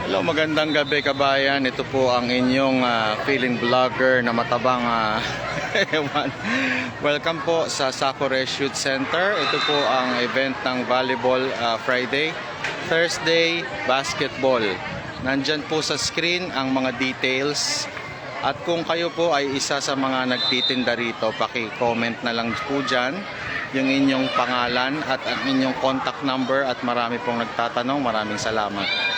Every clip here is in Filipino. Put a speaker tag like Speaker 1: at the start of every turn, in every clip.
Speaker 1: Hello, magandang gabi kabayan. Ito po ang inyong feeling vlogger na matabang ewan. Welcome po sa Sakura Shoot Center. Ito po ang event ng volleyball Friday, Thursday, basketball. Nandyan po sa screen ang mga details. At kung kayo po ay isa sa mga nagtitinda rito, paki-comment na lang po dyan yung inyong pangalan at ang inyong contact number at marami pong nagtatanong. Maraming salamat.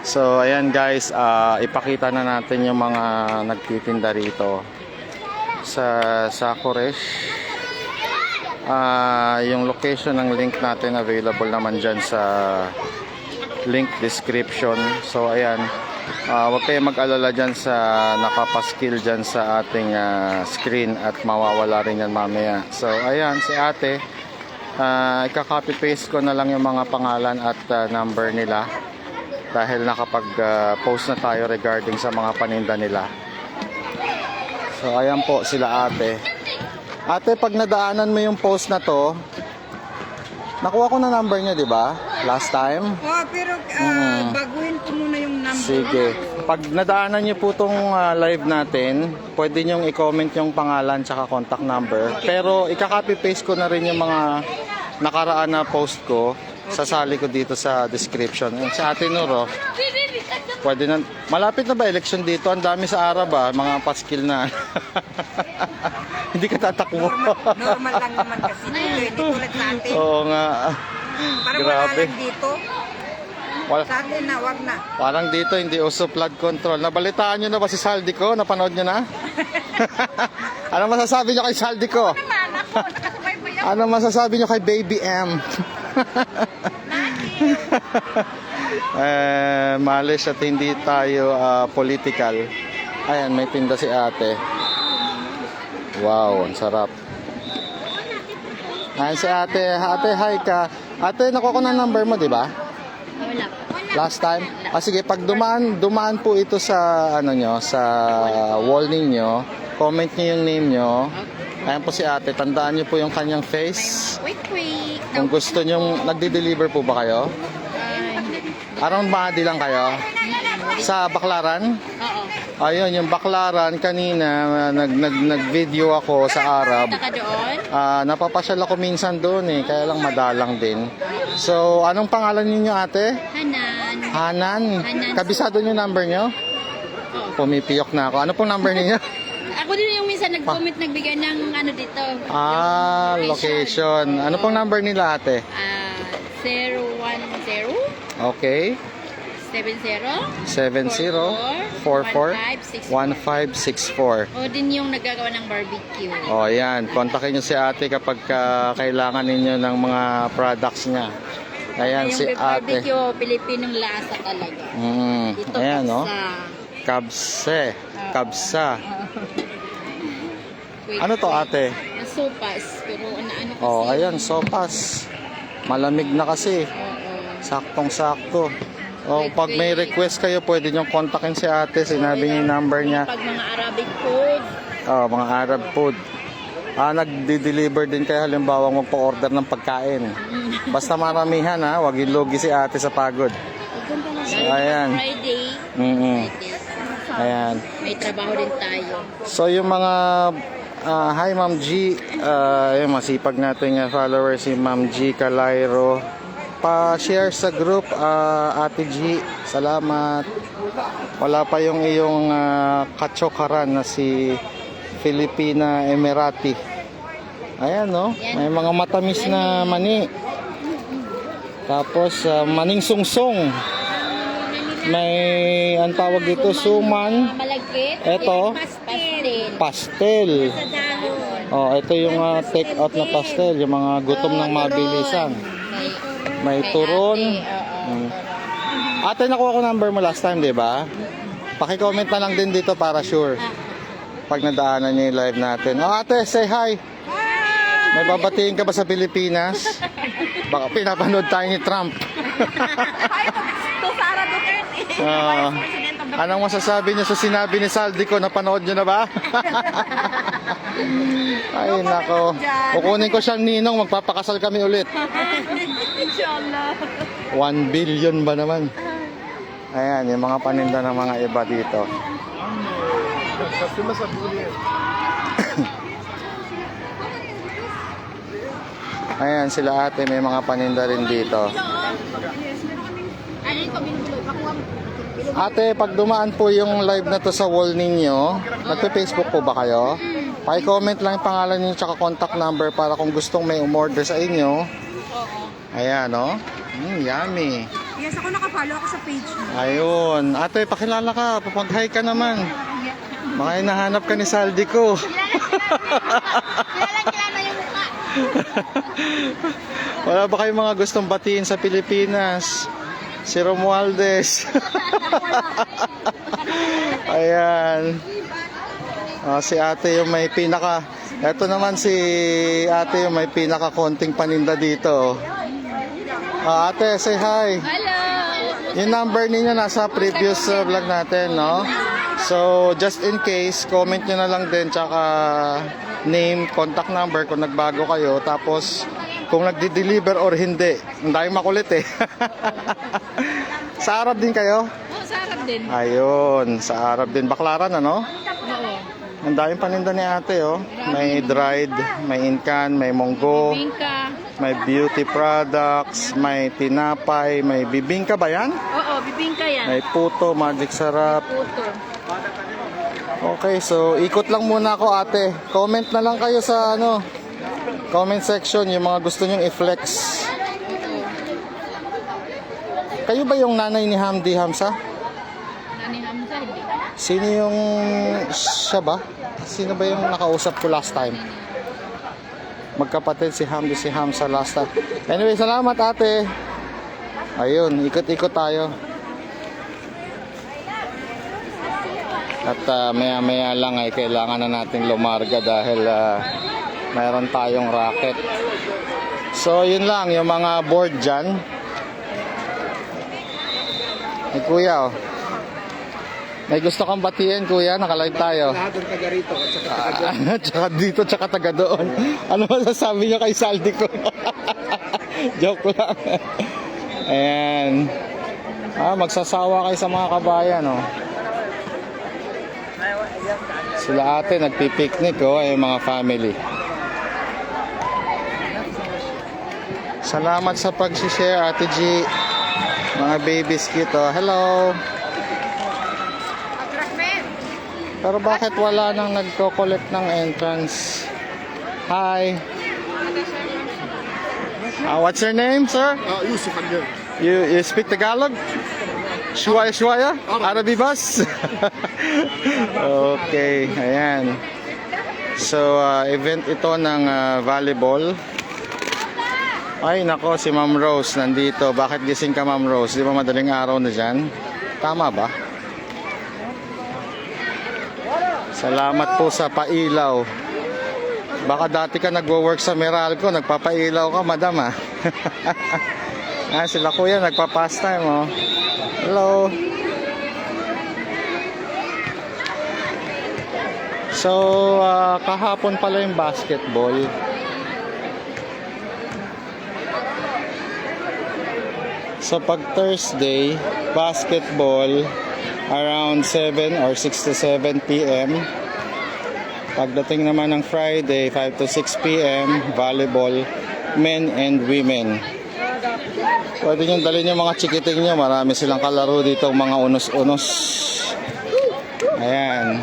Speaker 1: So ayan guys, ipakita na natin yung mga nagtitinda rito sa Sakura. Yung location ng link natin available naman dyan sa link description. So ayan, huwag kayong mag-alala dyan sa nakapaskil dyan sa ating screen at mawawala rin yan mamaya. So ayan, si ate, ika-copy paste ko na lang yung mga pangalan at number nila dahil nakapag-post na tayo regarding sa mga paninda nila. So ayan po sila ate. Ate, pag nadaanan mo yung post na to, nakuha ko na number niya, di ba? Last time?
Speaker 2: Oh, pero baguhin ko muna yung number.
Speaker 1: Sige. Pag nadaanan niyo po tong live natin, pwede niyo i-comment yung pangalan tsaka contact number. Pero ika-copy paste ko na rin yung mga nakaraan na post ko. Sasali ko dito sa description. Sa Ate Nuro, pwede na. Malapit na ba election dito? Ang dami sa Arab mga paskil na. Hindi ka tatakbo.
Speaker 2: Normal lang naman kasi dito. Hindi tulad sa atin.
Speaker 1: Oo nga.
Speaker 2: Parang wala lang dito. Sa atin na, wag na.
Speaker 1: Parang dito hindi uso flood control. Nabalitaan nyo na ba si Saldico? Napanood nyo na? Ano masasabi nyo kay Saldico? Ano masasabi nyo kay Baby M? Malis at hindi tayo political. Ayan, may tinda si ate. Wow, ang sarap. Ayan si ate. Ate, hi ka. Ate, nakuha ko na number mo, di ba?
Speaker 3: Wala.
Speaker 1: Last time? Sige, pag dumaan po ito sa ano nyo, sa wall ninyo, comment nyo yung name nyo. Ayan po si ate, tandaan nyo po yung kanyang face.
Speaker 3: Wait.
Speaker 1: Kung gusto nyo, nagde-deliver po ba kayo? Around Mahadi lang kayo? Sa Baklaran?
Speaker 3: Oo.
Speaker 1: Ayun, yung Baklaran kanina, nag-video ako sa Arab.
Speaker 3: Punta ka doon?
Speaker 1: Napapasyal ako minsan doon kaya lang madalang din. So, anong pangalan ninyo ate?
Speaker 3: Hanan.
Speaker 1: Hanan.
Speaker 3: Hanan.
Speaker 1: Kabisado nyo number nyo?
Speaker 3: Oo.
Speaker 1: Pumipiyok na ako. Ano pong number ninyo?
Speaker 3: Ako din yung minsan nag-comment nagbigay ng ano dito.
Speaker 1: Location. Ano pong number nila ate?
Speaker 3: 010
Speaker 1: Okay.
Speaker 3: 70
Speaker 1: 44-1564.
Speaker 3: O din yung nagagawa ng barbecue.
Speaker 1: O yan, kontakin nyo si ate kapag kailangan ninyo ng mga products niya. Ayan si
Speaker 3: yung
Speaker 1: ate.
Speaker 3: barbecue, Pilipinong lasa talaga. Dito
Speaker 1: Ayan no.
Speaker 3: Kabsa.
Speaker 1: Kabsa.
Speaker 3: Wait,
Speaker 1: Ano to ate?
Speaker 3: Sopas. Pero ano kasi.
Speaker 1: Ayan, sopas. Malamig na kasi. Saktong-sakto. Pag may request kayo, pwede nyo kontakin si ate. Sinabi niya yung number niya.
Speaker 3: Pag mga Arabic food.
Speaker 1: Mga Arab food. Nagdi-deliver din kayo halimbawa magpa-order ng pagkain. Basta maramihan wag ilugi si ate sa pagod. So, ayan.
Speaker 3: Friday.
Speaker 1: Ayan.
Speaker 3: May trabaho din tayo.
Speaker 1: So yung mga hi Ma'am G, yung masipag nating followers si Ma'am G Calairo. Pa-share sa group Ate G. Salamat. Wala pa yung iyong katsokaran na si Filipina Emirati. Ayan no, may mga matamis na mani. Tapos maning sungsong. May ang tawag dito suman.
Speaker 3: Malagkit.
Speaker 1: Ito pastel. Ito yung take out na pastel, yung mga gutom ng mabilisan. May turon. Ate, nakuha ko number mo last time, di ba? Paki-comment na lang din dito para sure. Pag nadaanan niyo yung live natin. Ate, say hi. May babatiin ka ba sa Pilipinas? Baka pinapanood tayo ni Trump.
Speaker 2: To Sara Duterte.
Speaker 1: Anong masasabi niyo sa sinabi ni Saldico? Napanood niyo na ba? Ay, nako. Kukunin ko siyang ninong. Magpapakasal kami ulit.
Speaker 2: Inshallah.
Speaker 1: 1 billion ba naman? Ayan, yung mga paninda ng mga iba dito. Ayan, sila ate, may mga paninda rin dito.
Speaker 3: Ano ito, binubulo? Kakuha mo.
Speaker 1: Ate, pag dumaan po yung live na to sa wall ninyo, nagpe-Facebook po ba kayo? Paki-comment lang yung pangalan niyo tsaka contact number para kung gustong may umorder sa inyo. Ayan, no? Yummy.
Speaker 2: Yes, ako nakafollow ako sa page mo.
Speaker 1: Ayun. Ate, pakilala ka. Papag-hi ka naman. Baka hinahanap ka ni Saldi ko.
Speaker 3: Kilala yung mukha.
Speaker 1: Wala ba kayong mga gustong batiin sa Pilipinas? Si Romualdez. Ayan. Si ate yung may pinaka... Ito naman si ate yung may pinaka konting paninda dito. Ate, say hi.
Speaker 3: Hello.
Speaker 1: Yung number ninyo nasa previous vlog natin, no? So, just in case, comment nyo na lang din, tsaka name, contact number kung nagbago kayo. Tapos, kung nagdi-deliver or hindi. Ang daming makulit eh. Sa Arab din kayo?
Speaker 3: Oo, sa harap din.
Speaker 1: Ayun, sa Arab din. Baklaran, ano?
Speaker 3: Oo.
Speaker 1: Ang daming paninda ni ate, oh. May dried, may incan, may monggo,
Speaker 3: Bibingka.
Speaker 1: may beauty products, may tinapay, may bibingka ba yan?
Speaker 3: Oo, bibingka yan.
Speaker 1: May puto, magic sarap.
Speaker 3: Puto.
Speaker 1: Okay, so ikot lang muna ako ate. Comment na lang kayo sa ano, comment section yung mga gusto nyong i-flex. Kayo ba yung nanay ni Hamdi Hamza?
Speaker 3: Nani Hamza, hindi.
Speaker 1: Sino yung siya ba? Sino ba yung nakausap ko last time? Magkapatid si Hamdi si Hamza last time. Anyway, salamat ate. Ayun, ikot-ikot tayo. At maya-maya lang ay kailangan na nating lumarga dahil mayroon tayong racket. So yun lang, yung mga board dyan. Hey, kuya, oh. May gusto kang batiin, kuya? Nakalive tayo.
Speaker 4: Lahat ng taga rito at saka taga doon.
Speaker 1: Tsaka dito, tsaka taga doon. Ano masasabi nyo kay Saldi ko? Joke lang. Ayan. Magsasawa kayo sa mga kabayan, oh. Sila ate nagpipiknik, oh, yung mga family. Salamat sa pag-share, Ate G. Mga babies kito. Hello. Pero bakit wala nang nagko-collect ng entrance? Hi. What's your name, sir?
Speaker 4: Yusuf Agir.
Speaker 1: You speak Tagalog? Shuaya Shuaya? Arabi bas? Okay, ayan. So, event ito ng volleyball. Ay, nako, si Ma'am Rose nandito. Bakit gising ka, Ma'am Rose? Di ba madaling araw na dyan? Tama ba? Salamat po sa pailaw. Baka dati ka nagwo-work sa Meralco, nagpapailaw ka, madam, ah. Sila kuya, nagpa-pastime, oh. Hello. So, kahapon pala yung basketball. So, pag Thursday, basketball, around 7 or 6 to 7 p.m. Pagdating naman ng Friday, 5 to 6 p.m., volleyball, men and women. Pwede nyo dalhin yung mga chikiting nyo. Marami silang kalaro dito, mga unos-unos. Ayan.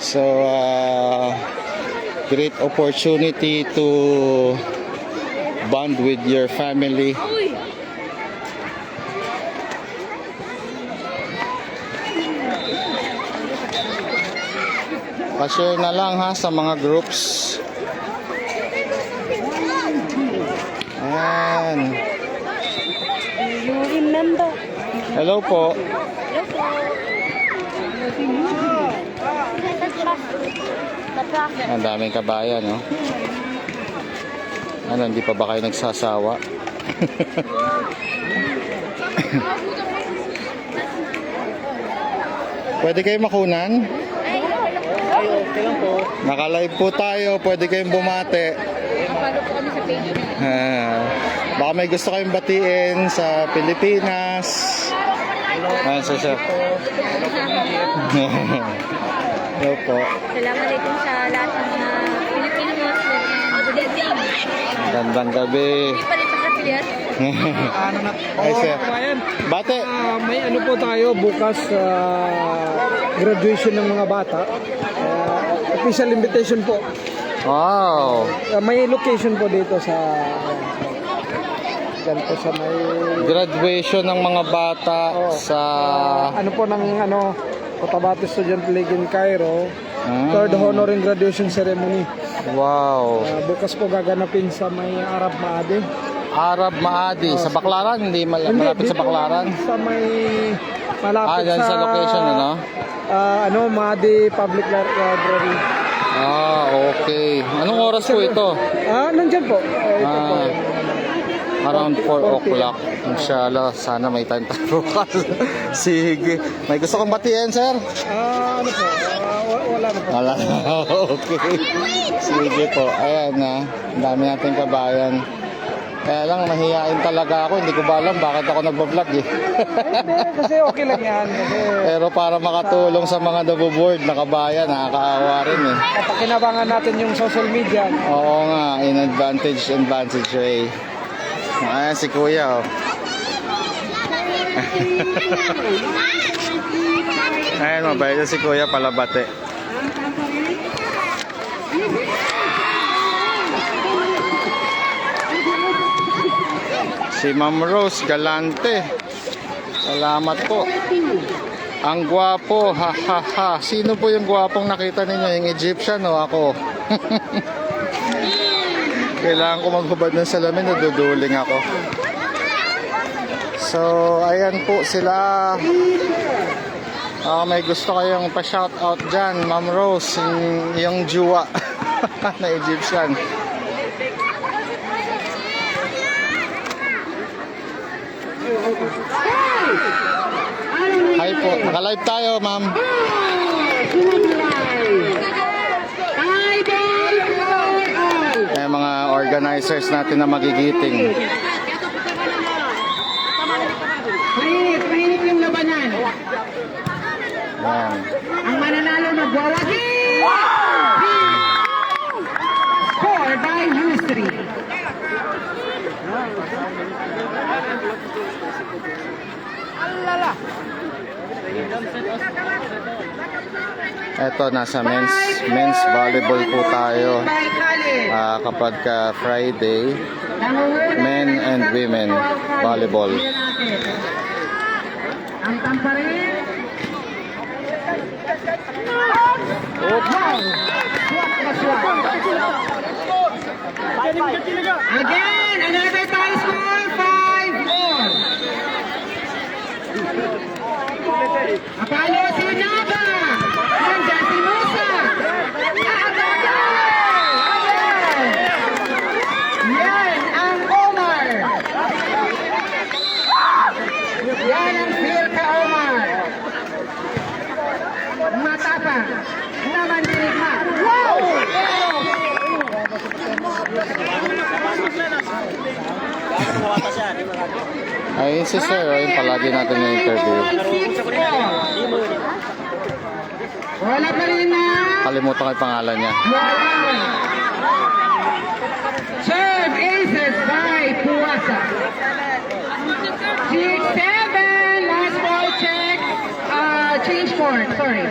Speaker 1: So, great opportunity to bond with your family. Pa-share na lang ha sa mga groups. Ayan.
Speaker 2: You remember?
Speaker 1: Hello po. Ang daming kabayan, no? Ano, hindi pa ba kayo nagsasawa? Pwede kayo makunan? Naka-live po tayo. Pwede kayong bumate.
Speaker 3: Kapalo po kami sa page niya.
Speaker 1: Baka may gusto kayong batiin sa Pilipinas. Ayan, sir. Hello po.
Speaker 3: Assalamualaikum sa lahat ng mga Filipino Muslim. Good evening.
Speaker 1: Gandang gabi.
Speaker 3: Hindi pa rin pa sa Pilipinas.
Speaker 1: Ay, sir. Bate.
Speaker 4: May ano po tayo bukas graduation ng mga bata. Official invitation po.
Speaker 1: Wow.
Speaker 4: May location po dito sa dyan po sa may
Speaker 1: Graduation ng mga bata sa...
Speaker 4: ano po ng Cotabato Student League in Cairo.
Speaker 1: Ah.
Speaker 4: Third honor and graduation ceremony.
Speaker 1: Wow.
Speaker 4: Bukas po gaganapin sa may Arab Maadi.
Speaker 1: Arab Maadi. Sa Baclaran? Hindi malapit sa
Speaker 4: dito
Speaker 1: Baclaran?
Speaker 4: Sa may malapit
Speaker 1: Dyan sa location, ano?
Speaker 4: Maadi Public Library.
Speaker 1: Okay. Anong oras po ito?
Speaker 4: Nandyan po. Ito po.
Speaker 1: Around 4 o'clock. Inshallah, sana may time tayo bukas. Sige. May gusto kong batiin, sir?
Speaker 4: Ano po? Wala na po.
Speaker 1: Wala. Okay. Sige po. Ayan na. Ang dami nating kabayan. Kaya lang, mahihain talaga ako. Hindi ko ba alam bakit ako nagbablog eh.
Speaker 4: Hindi, kasi okay lang yan. Kasi
Speaker 1: Pero para makatulong sa mga nabuboard na kabayan, nakakaawa rin eh.
Speaker 4: kapakinabangan natin yung social media.
Speaker 1: Oo nga, in advantage way. Ayan si Kuya oh. Ayan, mabait na si Kuya palabate. Si Ma'am Rose Galante. Salamat po. Ang gwapo, ha ha ha. Sino po yung gwapong nakita ninyo? Yung Egyptian o ako? Kailangan ko maghubad ng salamin, naduduling ako. So, ayan po sila. May gusto kayong pa-shoutout dyan, Ma'am Rose, yung juwa na Egyptian. Hi po, naka-live tayo, ma'am. May mga organizers natin na magigiting.
Speaker 2: Mainit yung labanan.
Speaker 1: Ayan.
Speaker 2: Ang mananalo magwawagi. Score by Yusri.
Speaker 1: Eto, nasa men's volleyball po tayo.
Speaker 2: By Khalid.
Speaker 1: Kapag Friday, men and women volleyball.
Speaker 2: Ang tamparin. Again, another tie score, 5-4. Apalo si Naga. Nandiyan si Musa. Yan ang Omar. Yan ang clear ka Omar. Matapang. Naman dirigma. Wow!
Speaker 1: Ayun si sir, ayun palagi natin yung interview.
Speaker 2: Wala pa rin na.
Speaker 1: Kalimutan ko yung pangalan niya.
Speaker 2: Serve aces by Puwasa. 6-7. Last ball check. Change court. Sorry.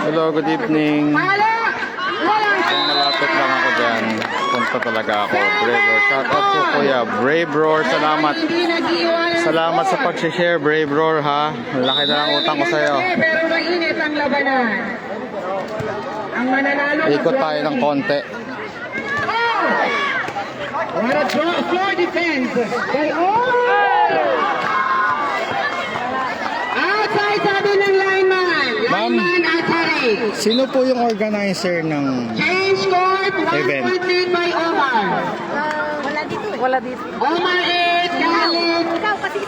Speaker 1: Hello, good evening.
Speaker 2: Pala! Walang
Speaker 1: Malapit lang ako dyan. Punta talaga ako. Brave Roar. Shout out po kuya. Brave Roar, salamat.
Speaker 2: Hindi nag-iwan.
Speaker 1: Salamat sa pag-share, Brave Roar ha. Laki na ang utang ko sa'yo.
Speaker 2: Pero mainit ang labanan. Ang mananalo.
Speaker 1: Ikot tayo ng konti.
Speaker 2: What a floor defense by Omar! Outside sabi ng lineman.
Speaker 1: Ma'am.
Speaker 2: Lineman Atari.
Speaker 1: Sino po yung organizer ng
Speaker 2: Change court. 1
Speaker 1: Event.
Speaker 2: point lead by Omar.
Speaker 3: Wala dito.
Speaker 2: Omar 8, Khalid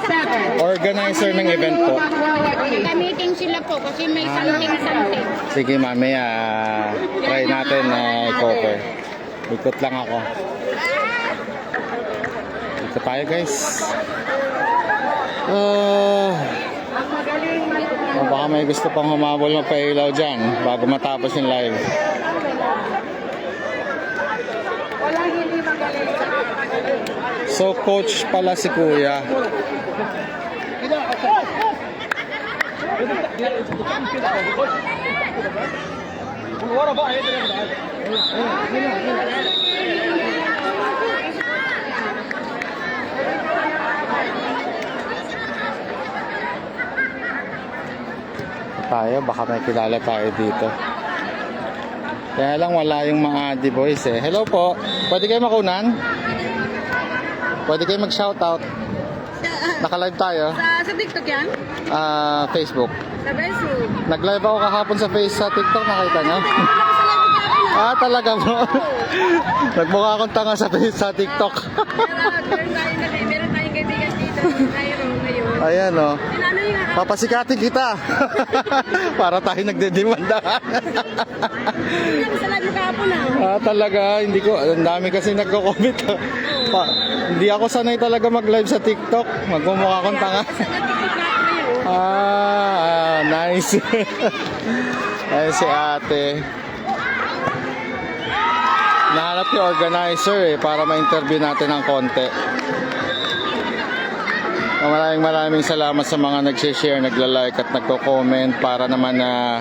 Speaker 2: 7.
Speaker 1: organizer ng event po?
Speaker 3: Nagka-meeting sila po kasi may something.
Speaker 1: Sige mamaya, try natin na i-cover. Ikot lang ako. Ito tayo guys. Baka may gusto pang humabol magpailaw dyan bago matapos yung live. So coach pala si Kuya. Tayo, baka may kilala tayo dito. Kaya lang wala yung mga Adi boys eh. Hello po, pwede kayo makunan? Pwede kayo mag-shoutout. Naka-live tayo.
Speaker 3: Sa TikTok yan?
Speaker 1: Facebook.
Speaker 3: Sa Facebook.
Speaker 1: Nag-live ako kahapon sa TikTok, nakita nyo? Talaga mo? Nagmukha akong tanga sa TikTok.
Speaker 3: Meron tayong kaibigan dito. Cairo ngayon.
Speaker 1: Ayan o.
Speaker 3: Ano yung
Speaker 1: Papasikatin kita. Para tayo nagdedemanda.
Speaker 3: sa live mo kahapon
Speaker 1: Talaga, hindi ko, ang dami kasi nagko-comment. Hindi ako sanay talaga mag-live sa TikTok. Magmumukha akong tanga. Nice. Ayun si ate. Nahanap yung organizer para ma-interview natin ng konti. Maraming salamat sa mga nag-share, nagla-like at nagko-comment para naman na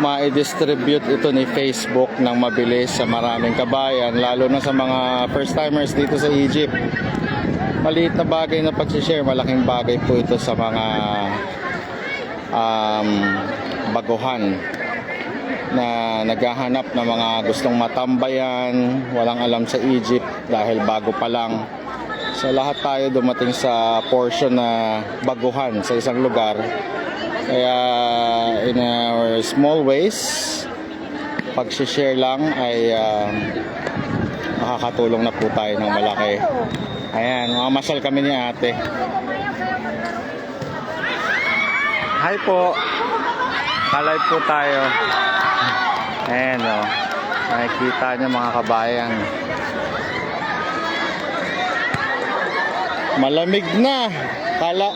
Speaker 1: ma-distribute ito ni Facebook ng mabilis sa maraming kabayan, lalo na sa mga first-timers dito sa Egypt. Maliit na bagay na pag-share, malaking bagay po ito sa mga baguhan na naghahanap ng mga gustong matambayan, walang alam sa Egypt dahil bago pa lang. So lahat tayo dumating sa portion na baguhan sa isang lugar. Kaya in our small ways, pag-share lang ay makakatulong na po tayo ng malaki. Ayan, mamasyal kami ni ate. Hi po. Ka-live po tayo. Ayan o. Nakikita niyo mga kabayan. Malamig na.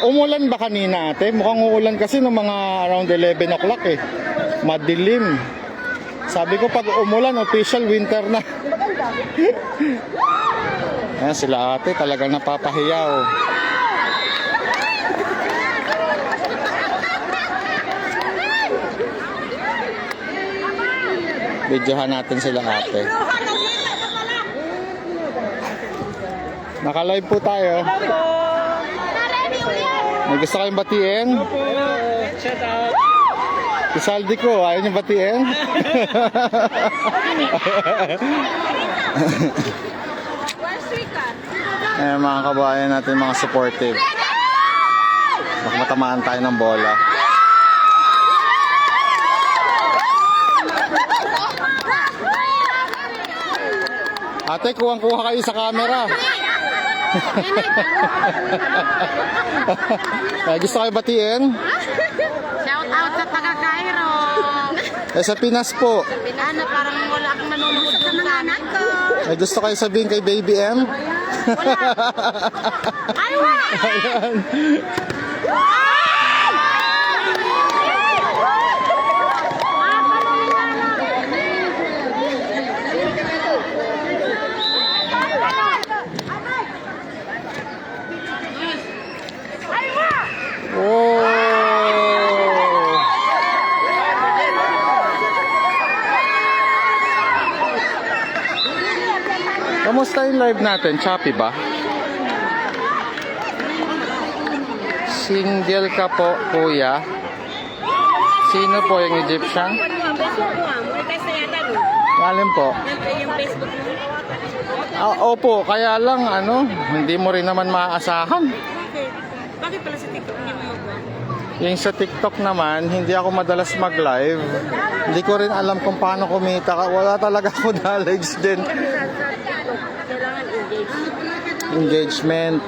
Speaker 1: Umulan ba kanina ate? Mukhang uulan kasi ng mga around 11 o'clock eh. Madilim. Sabi ko pag umulan, official winter na. Ayan sila ate, talagang napapahiyaw. Videohan natin sila ate. Naka-live po tayo. May gusto kayong batiin?
Speaker 4: Shout out.
Speaker 1: Si Saldi ko, ayaw niyo batiin? Mga kabayan natin, mga supportive. Baka matamaan tayo ng bola. Ate, kuwang-kuha kayo sa camera. Gusto kayo batiin?
Speaker 3: Shout out sa taga Cairo.
Speaker 1: Sa Pinas po.
Speaker 3: Ano, parang wala akong nanonood sa mga anak ko.
Speaker 1: Gusto kayo sabihin kay Baby M?
Speaker 3: Wala. Aywa!
Speaker 1: Ayan. Kamusta yung live natin? Choppy ba? Single ka po, kuya? Sino po yung Egyptian? Alin po?
Speaker 3: Yung Facebook mo.
Speaker 1: Opo, kaya lang hindi mo rin naman maaasahan.
Speaker 3: Bakit pala sa TikTok niyo mo magawa?
Speaker 1: Yung sa TikTok naman, hindi ako madalas mag-live. Hindi ko rin alam kung paano kumita. Wala talaga ako knowledge din.
Speaker 3: Kailangan
Speaker 1: Engagement.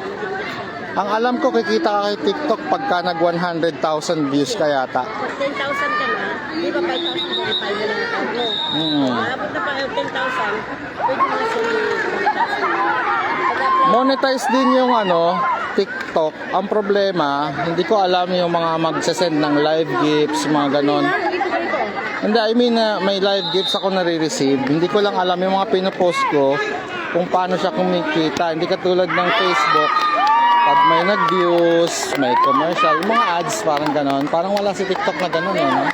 Speaker 1: Ang alam ko, kikita ka kay TikTok pagka nag 100,000 views ka yata.
Speaker 3: 10,000 ka na, di ba 5,000 verify na lang account mo? Abot na pa 10,000, pwede mo na sa
Speaker 1: monetize din yung TikTok. Ang problema, hindi ko alam yung mga magsasend ng live gifts, mga ganon. Hindi, I mean, may live gifts ako nare-receive. Hindi ko lang alam yung mga pinopost ko kung paano siya kumikita. Hindi katulad ng Facebook. Pag may nag-views, may commercial, yung mga ads, parang ganon. Parang wala si TikTok na ganon, no?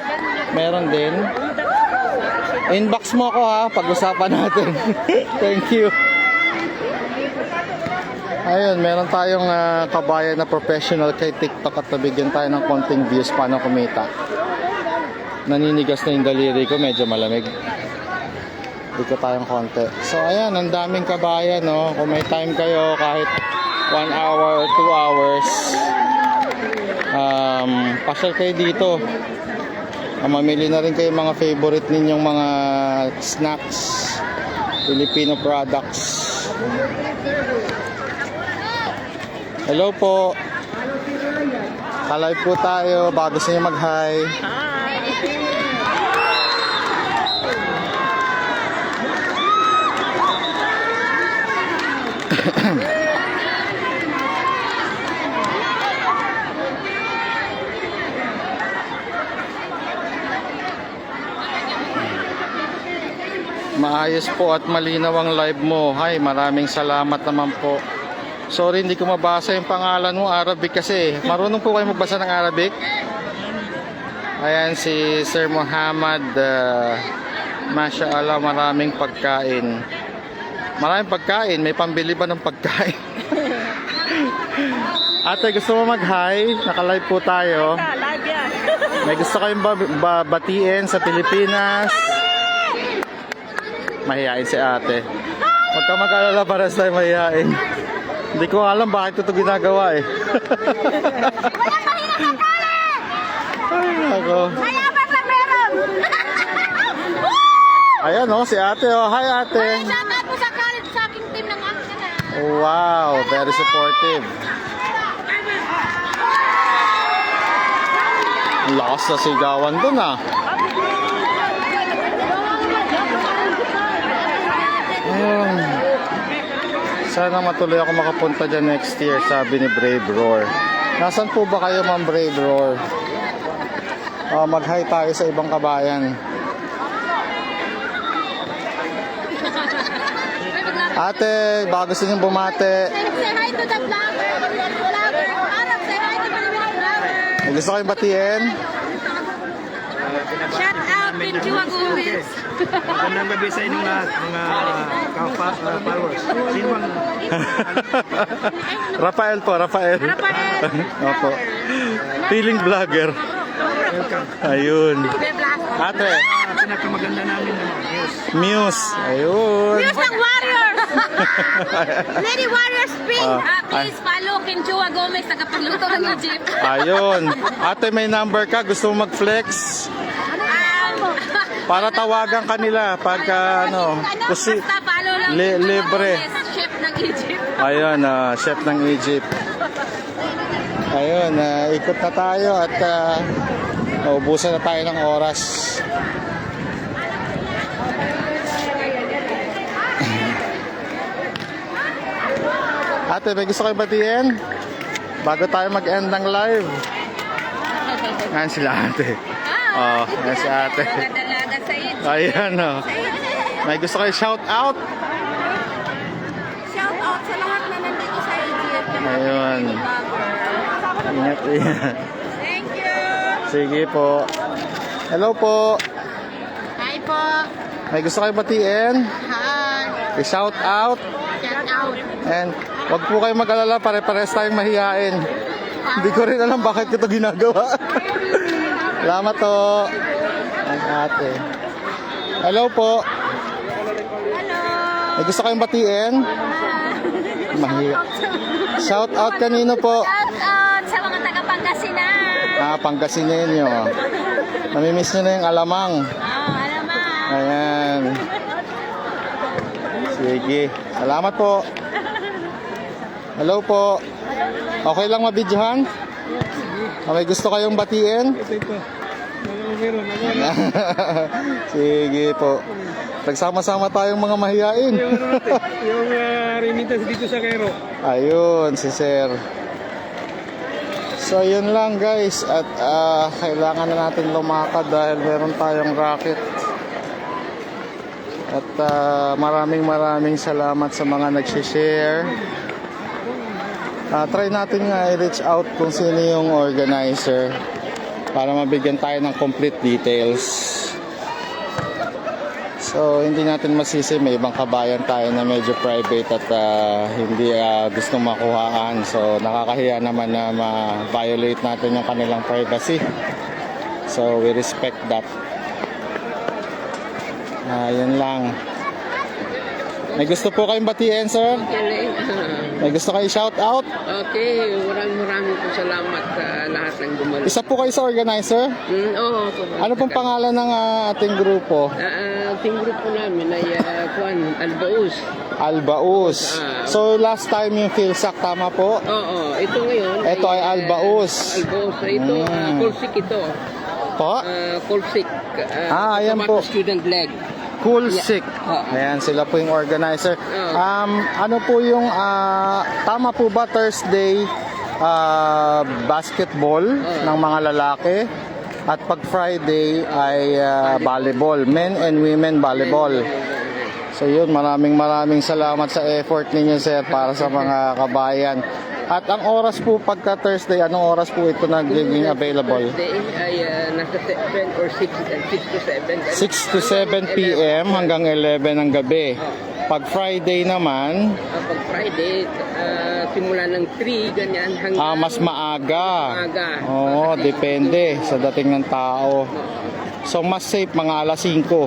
Speaker 1: Meron din. Inbox mo ako ha, pag-usapan natin. Thank you. Ayun, meron tayong kabayan na professional kay TikTok at nabigyan tayo ng konting views paano kumita. Naninigas na yung daliri ko, medyo malamig. Dito tayong konti. So ayan, ang daming kabayan, no? Kung may time kayo, kahit 1 hour, 2 hours, pasyal kayo dito. Mamili na rin kayo mga favorite ninyong mga snacks, Filipino products. Hello po. Ka-live po tayo. Bago sa inyo mag-hi. Maayos po at malinaw ang live mo. Hi, maraming salamat naman po. Sorry, hindi ko mabasa yung pangalan mo. Arabic kasi. Marunong po kayo magbasa ng Arabic? Ayan si Sir Muhammad. Masya Allah, maraming pagkain. Maraming pagkain. May pambili ba ng pagkain? Ate, gusto mo mag-hi? Naka-live po tayo. May gusto kayong batiin sa Pilipinas? Mahihain si ate. Huwag ka mag-alala, para sa tayo mahihain. Hindi ko alam bakit ito ginagawa eh. Ay, ako. Ayan o, si ate o. Hi ate.
Speaker 3: Shoutout po sa college sa aking team ng akin.
Speaker 1: Wow, very supportive. Ang lakas na sigawan dun ah. Sana matuloy ako makapunta dyan next year, sabi ni Brave Roar. Nasaan po ba kayo, Ma'am Brave Roar? Mag-hi tayo sa ibang kabayan. Ate, bago sa inyong bumate.
Speaker 3: Say hi to the vlogger. Arab, say hi to the vlogger.
Speaker 1: May gusto kayong batiin?
Speaker 3: Shout out to Chua Gomez.
Speaker 4: Magandang gabi sa inyong lahat, mga followers. Sino bang...
Speaker 1: Rafael po, Rafael. Opo. Feeling vlogger. Ayun. Ate.
Speaker 4: Pinakamaganda namin ng news.
Speaker 1: Muse. Ayun.
Speaker 3: Here's the Warriors. Lady Warriors Spring. Please follow King Chua Gomez, tagapagluto ng Egypt.
Speaker 1: Ayun. Ate, may number ka? Gusto mo mag-flex? Para tawagan kanila pagka kasi
Speaker 3: Basta follow lang King Chua
Speaker 1: libre.
Speaker 3: Gomez, chef ng Egypt.
Speaker 1: Ayun, chef ng Egypt. Ayun, ikot na tayo at ubusan na tayo ng oras. Ate, may gusto kayo batiin? Bago tayo mag-end ng live. Ayan sila ate. Oh, ayan si ate.
Speaker 3: Dalaga sa Egypt.
Speaker 1: Ayan oh. May gusto kayo shout out?
Speaker 3: Shout out sa lahat na nandito sa Egypt.
Speaker 1: Ayun. Ingat, ingat.
Speaker 3: Thank you.
Speaker 1: Sige po. Hello po.
Speaker 3: Hi po.
Speaker 1: May gusto kayo batiin?
Speaker 3: Hi.
Speaker 1: I-shout out.
Speaker 3: Shout out.
Speaker 1: And wag po kayo mag-alala, pare-pares tayong mahihain. Hindi ko rin alam bakit ko ito ginagawa. Salamat to. Ang ate. Hello po.
Speaker 3: Hello.
Speaker 1: May gusto kayong batiin? Mahiya. Shout out kanino po?
Speaker 3: Shout out sa mga taga-Pangasinan.
Speaker 1: Pangasinan nyo. Namimiss nyo na yung alamang.
Speaker 3: Alaman.
Speaker 1: Ayan. Sige. Salamat po. Hello po. Okay lang mabidyohan? May gusto kayong batiin? Sige po. Nagsama-sama tayong mga mahiyain.
Speaker 4: Yung remittance dito sa Cairo.
Speaker 1: Ayun, si Sir. So, yun lang guys. At kailangan na natin lumakad dahil meron tayong racket. At maraming salamat sa mga nag-share. Try natin nga i-reach out kung sino yung organizer para mabigyan tayo ng complete details. So, hindi natin masisi, may ibang kabayan tayo na medyo private at hindi gustong makuhaan. So, nakakahiya naman na ma-violate natin yung kanilang privacy. So, we respect that. Yan lang. May gusto po kayong batiin, sir? May gusto kayo shout out?
Speaker 5: Okay, maraming po salamat sa lahat ng gumalo.
Speaker 1: Isa po kayo sa organizer?
Speaker 5: Oo.
Speaker 1: Ano pong pangalan ng ating grupo?
Speaker 5: Ating grupo namin ay Albaus.
Speaker 1: Albaus. So last time yung Philsac, tama po?
Speaker 5: Oo, ito ngayon.
Speaker 1: Ito ay Albaus.
Speaker 5: Albaus. Ito, Colsic ito.
Speaker 1: Po?
Speaker 5: Colsic.
Speaker 1: Ayan po.
Speaker 5: Student leg.
Speaker 1: Cool Sick. Ayan, sila po yung organizer. Ano po yung, tama po ba Thursday basketball ng mga lalaki? At pag Friday ay volleyball, men and women volleyball. So yun, maraming salamat sa effort ninyo sir para sa mga kabayan. At ang oras po pagka Thursday, anong oras po ito nagiging available?
Speaker 5: Thursday ay nasa 7 or 6 to 7.
Speaker 1: 6 to 7 p.m. hanggang 11 ng gabi. Pag Friday naman,
Speaker 5: Pag Friday, simula ng 3, ganyan, hanggang
Speaker 1: mas maaga.
Speaker 5: maaga.
Speaker 1: Oo, depende sa dating ng tao. So mas safe mga alas 5.
Speaker 5: Oo.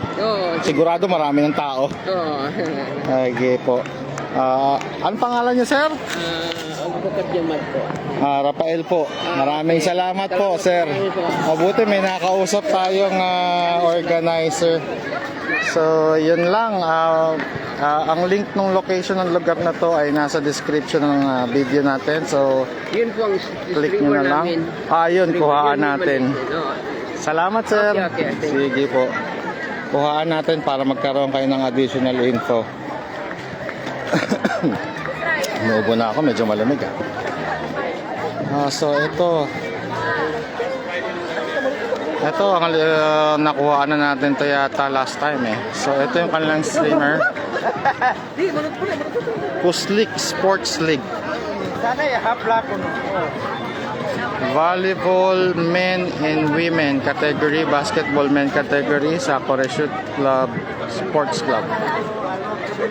Speaker 1: Sigurado marami ng tao.
Speaker 5: Oo.
Speaker 1: Okay po. Anong pangalan niyo, sir?
Speaker 5: Advocate Jamal po.
Speaker 1: Rafael po. Maraming salamat po, sir. Mabuti may nakausap tayong organizer. So, yun lang. Ang link ng location ng lugar na to ay nasa description ng video natin. So,
Speaker 5: Yun po ang
Speaker 1: click nyo na lang. Yun, kuhaan natin. Salamat, sir.
Speaker 5: Okay.
Speaker 1: Sige po. Kuhaan natin para magkaroon kayo ng additional info. Nubo na ako, medyo malamig so ito ang nakuhaan na natin to yata last time so ito yung kanilang streamer Kuslik Sports League volleyball men and women category, basketball men category sa Koreshoot Club Sports Club.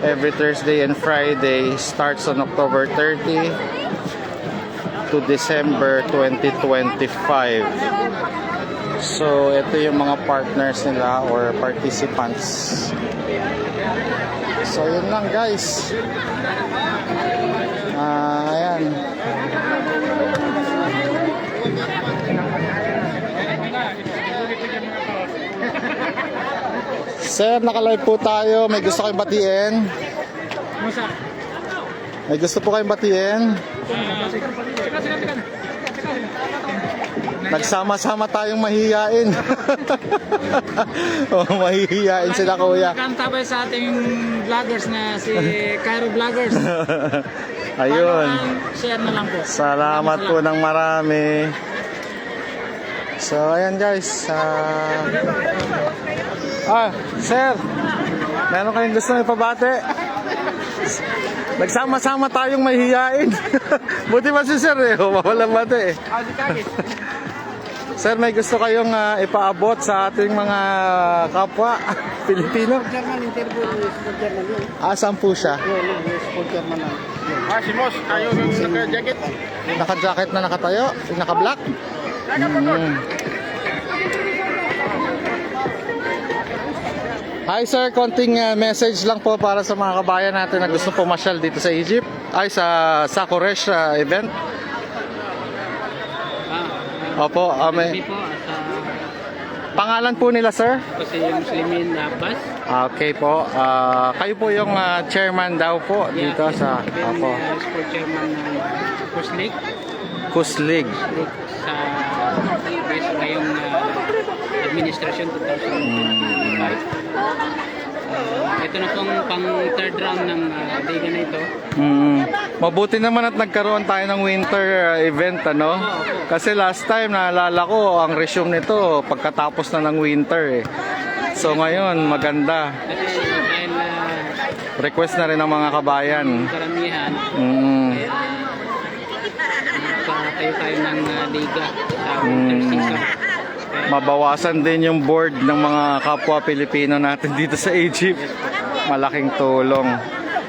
Speaker 1: Every Thursday and Friday starts on October 30 to December 2025. So, ito yung mga partners nila or participants. So, yun lang guys. Ayan. Sir, nakalive po tayo. May gusto kayong batiin? May gusto po kayong batiin? Nagsama-sama tayong mahihiyain. Mahihiyain sila kuya.
Speaker 6: Kantabay sa ating vloggers na si Cairo Vloggers.
Speaker 1: Ayun.
Speaker 6: Share na lang po.
Speaker 1: Salamat po ng marami. So, ayan guys. Sir, meron kayong gusto na ipabate? Nagsama-sama tayong mahihiyain. Buti ba si Sir mawalang bate Sir, may gusto kayong ipaabot sa ating mga kapwa Pilipino?
Speaker 4: German interview ni Sport German yun.
Speaker 1: Saan po siya?
Speaker 4: Sport German lang.
Speaker 6: Si Mos, ayaw yung naka-jacket.
Speaker 1: Naka-jacket na nakatayo? Naka-black? Hi sir, konting message lang po para sa mga kabayan natin na gusto pumasyal dito sa Egypt. Sa Koresh event. Opo,
Speaker 5: Kami po
Speaker 1: pangalan po nila sir?
Speaker 5: kasi Muslimin Abbas.
Speaker 1: Okay po. Kayo po yung chairman daw po dito sa
Speaker 5: Sport chairman ng Kuslik.
Speaker 1: Kuslig.
Speaker 5: Sa based ngayong administration 2025. Ito na pong pang third round ng liga na ito.
Speaker 1: Mabuti naman at nagkaroon tayo ng winter event, ano? Kasi last time, naalala ko, ang resume nito pagkatapos na ng winter eh. So ngayon, maganda.
Speaker 5: Kasi dahil
Speaker 1: Request na rin ng mga kabayan.
Speaker 5: karamihan, nagpatayo tayo ng liga sa winter season.
Speaker 1: Mabawasan din yung board ng mga kapwa Pilipino natin dito sa Egypt. Malaking tulong.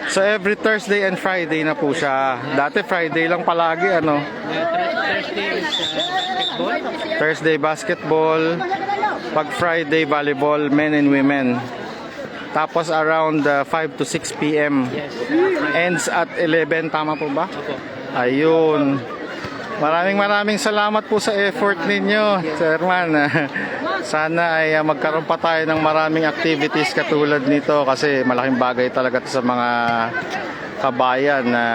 Speaker 1: So every Thursday and Friday na po siya. Dati Friday lang palagi, ano?
Speaker 5: Thursday is basketball.
Speaker 1: Thursday basketball, pag Friday volleyball, men and women. Tapos around 5 to 6 p.m.
Speaker 5: Yes.
Speaker 1: Ends at 11, tama po ba?
Speaker 5: Opo.
Speaker 1: Ayun. Maraming salamat po sa effort ninyo, Sir Man. Sana ay magkaroon pa tayo ng maraming activities katulad nito kasi malaking bagay talaga to sa mga kabayan na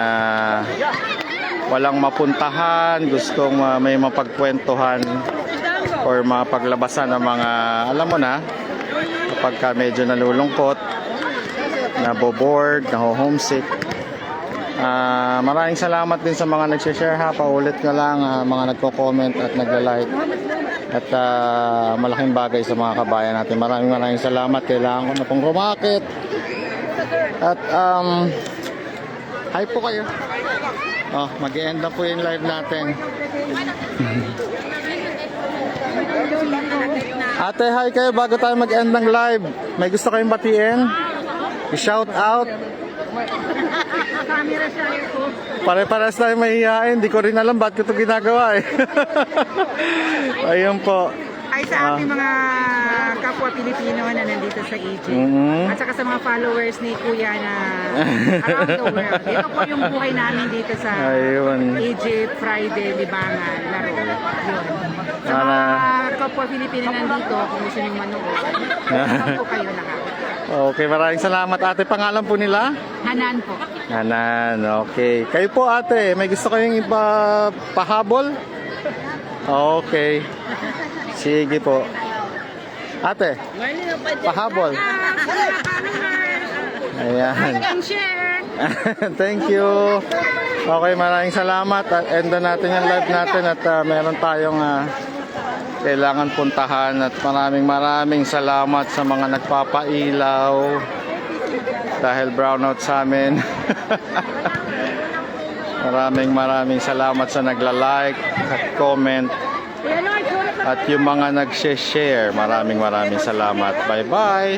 Speaker 1: walang mapuntahan, gustong may mapagkwentuhan or mapaglabasan ng mga, alam mo na, kapag ka medyo nalulungkot, nabobored, naho-homesick. Maraming salamat din sa mga nag-share ha, paulit na lang, mga nagko-comment at nagla-like. At malaking bagay sa mga kabayan natin. Maraming salamat. Kailangan ko na pong rumakit. At hi po kayo. Oh, mag-e-end na po yung live natin. Ate, hi kayo bago tayo mag-end ng live. May gusto kayong batiin? I-shout out. Pare-pares tayo mahihain. Di ko rin alam ba't ko ito ginagawa eh. Ayun po.
Speaker 2: Ay sa ating mga kapwa Pilipino na nandito sa Egypt. At saka sa mga followers ni Kuya na around the world. Ito po yung buhay namin dito sa
Speaker 1: Ayun.
Speaker 2: Egypt, Friday, Libangan, Laro. Yun. Sa mga kapwa Pilipino nandito, kung gusto nyo manood, welcome po kayo lahat.
Speaker 1: Okay, maraming salamat ate. Pangalan po nila?
Speaker 2: Hanan po.
Speaker 1: Hanan, okay. Kayo po ate, may gusto kayong pahabol? Okay. Sige po. Ate, pahabol. Ayan.
Speaker 3: Share.
Speaker 1: Thank you. Okay, maraming salamat. End na natin yung live natin at meron tayong kailangan puntahan at maraming salamat sa mga nagpapailaw dahil brownout sa amin. maraming salamat sa nagla-like at comment at yung mga nag-share. Maraming salamat. Bye bye.